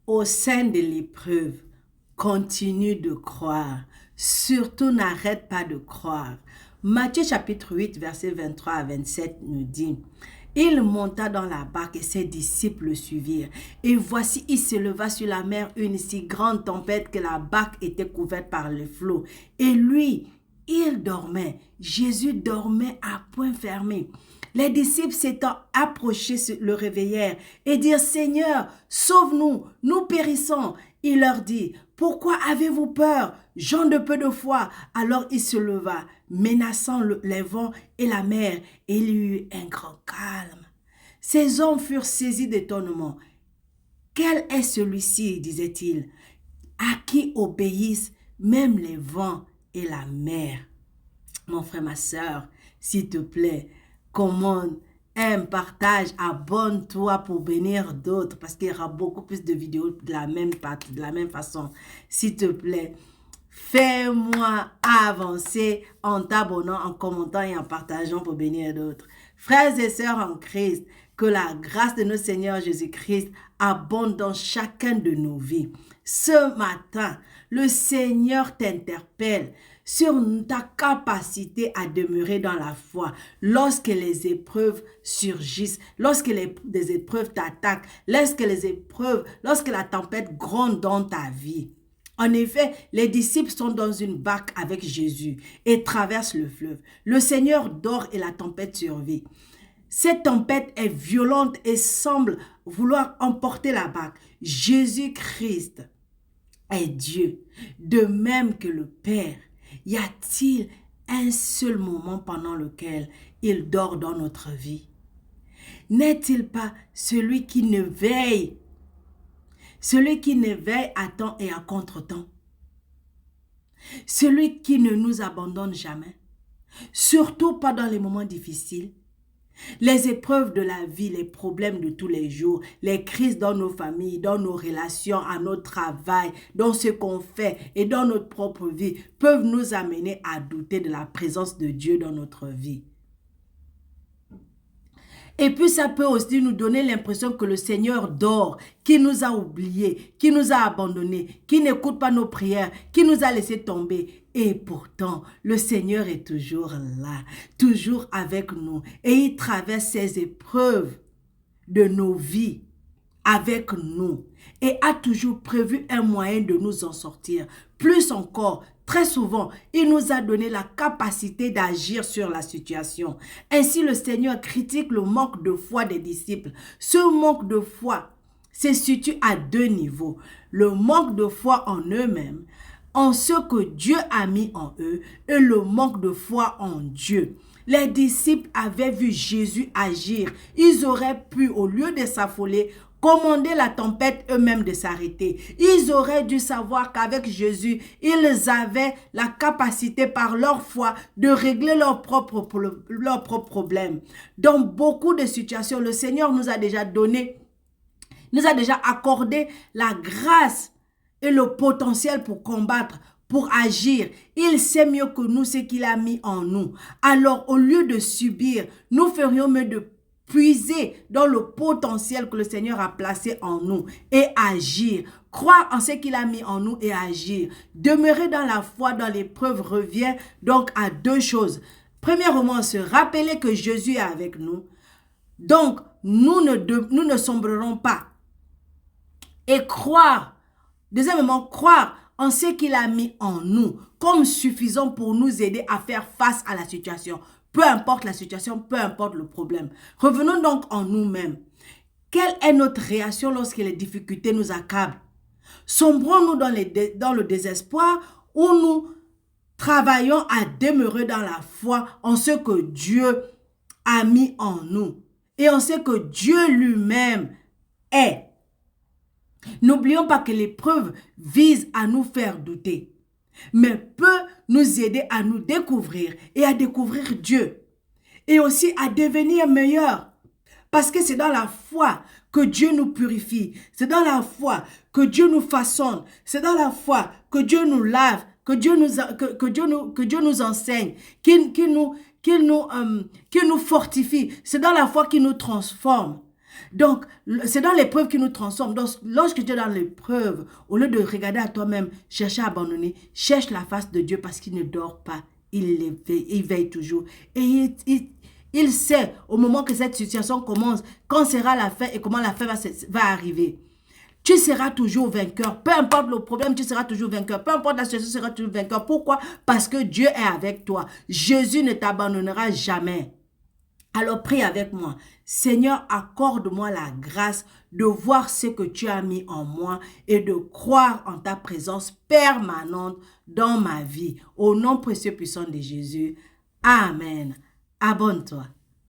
Au sein de l'épreuve, continue de croire. Surtout n'arrête pas de croire. Matthieu chapitre 8, verset 23 à 27 nous dit: il monta dans la barque et ses disciples le suivirent. Et voici, il se leva sur la mer une si grande tempête que la barque était couverte par les flots. Et lui, il dormait. Jésus dormait à point fermé. Les disciples s'étant approchés le réveillèrent et dirent: Seigneur, sauve-nous, nous périssons. Il leur dit: pourquoi avez-vous peur, gens de peu de foi? Alors il se leva, menaçant les vents et la mer, et il y eut un grand calme. Ces hommes furent saisis d'étonnement. Quel est celui-ci, disait-il, à qui obéissent même les vents et la mer? Mon frère, ma soeur, s'il te plaît, commande, aime, partage, abonne-toi pour bénir d'autres, parce qu'il y aura beaucoup plus de vidéos de la même façon. S'il te plaît, fais-moi avancer en t'abonnant, en commentant et en partageant pour bénir d'autres. Frères et sœurs en Christ, que la grâce de notre Seigneur Jésus-Christ abonde dans chacun de nos vies. Ce matin, le Seigneur t'interpelle sur ta capacité à demeurer dans la foi lorsque les épreuves surgissent, lorsque les épreuves t'attaquent, lorsque la tempête gronde dans ta vie. En effet, les disciples sont dans une barque avec Jésus et traversent le fleuve. Le Seigneur dort et la tempête survit. Cette tempête est violente et semble vouloir emporter la barque. Jésus-Christ est Dieu, de même que le Père. Y a-t-il un seul moment pendant lequel il dort dans notre vie? N'est-il pas celui qui ne veille à temps et à contre-temps? Celui qui ne nous abandonne jamais, surtout pas dans les moments difficiles. Les épreuves de la vie, les problèmes de tous les jours, les crises dans nos familles, dans nos relations, à notre travail, dans ce qu'on fait et dans notre propre vie peuvent nous amener à douter de la présence de Dieu dans notre vie. Et puis ça peut aussi nous donner l'impression que le Seigneur dort, qu'il nous a oubliés, qu'il nous a abandonnés, qu'il n'écoute pas nos prières, qu'il nous a laissé tomber. Et pourtant, le Seigneur est toujours là, toujours avec nous. Et il traverse ces épreuves de nos vies avec nous et a toujours prévu un moyen de nous en sortir. Plus encore, très souvent, il nous a donné la capacité d'agir sur la situation. Ainsi, le Seigneur critique le manque de foi des disciples. Ce manque de foi se situe à deux niveaux. Le manque de foi en eux-mêmes, en ce que Dieu a mis en eux, et le manque de foi en Dieu. Les disciples avaient vu Jésus agir. Ils auraient pu, au lieu de s'affoler, commander la tempête eux-mêmes de s'arrêter. Ils auraient dû savoir qu'avec Jésus, ils avaient la capacité par leur foi de régler leurs propres problèmes. Dans beaucoup de situations, le Seigneur nous a déjà accordé la grâce et le potentiel pour combattre, pour agir. Il sait mieux que nous ce qu'il a mis en nous. Alors, au lieu de subir, nous ferions mieux de puiser dans le potentiel que le Seigneur a placé en nous et agir. Croire en ce qu'il a mis en nous et agir. Demeurer dans la foi, dans l'épreuve revient donc à deux choses. Premièrement, se rappeler que Jésus est avec nous. Donc, nous ne sombrerons pas. Et croire. Deuxièmement, croire en ce qu'il a mis en nous comme suffisant pour nous aider à faire face à la situation. Peu importe la situation, peu importe le problème. Revenons donc en nous-mêmes. Quelle est notre réaction lorsque les difficultés nous accablent? Sombrons-nous dans le désespoir ou nous travaillons à demeurer dans la foi en ce que Dieu a mis en nous et en ce que Dieu lui-même est? N'oublions pas que l'épreuve vise à nous faire douter, mais peut nous aider à nous découvrir et à découvrir Dieu et aussi à devenir meilleurs. Parce que c'est dans la foi que Dieu nous purifie, c'est dans la foi que Dieu nous façonne, c'est dans la foi que Dieu nous lave, que Dieu nous enseigne, qu'il nous fortifie, c'est dans la foi qu'il nous transforme. Donc, c'est dans l'épreuve qui nous transforme. Donc, lorsque tu es dans l'épreuve, au lieu de regarder à toi-même, chercher à abandonner, cherche la face de Dieu parce qu'il ne dort pas. Il veille toujours. Et il sait au moment que cette situation commence, quand sera la fin et comment la fin va arriver. Tu seras toujours vainqueur. Peu importe le problème, tu seras toujours vainqueur. Peu importe la situation, tu seras toujours vainqueur. Pourquoi? Parce que Dieu est avec toi. Jésus ne t'abandonnera jamais. Alors prie avec moi. Seigneur, accorde-moi la grâce de voir ce que tu as mis en moi et de croire en ta présence permanente dans ma vie. Au nom précieux puissant de Jésus. Amen. Abonne-toi.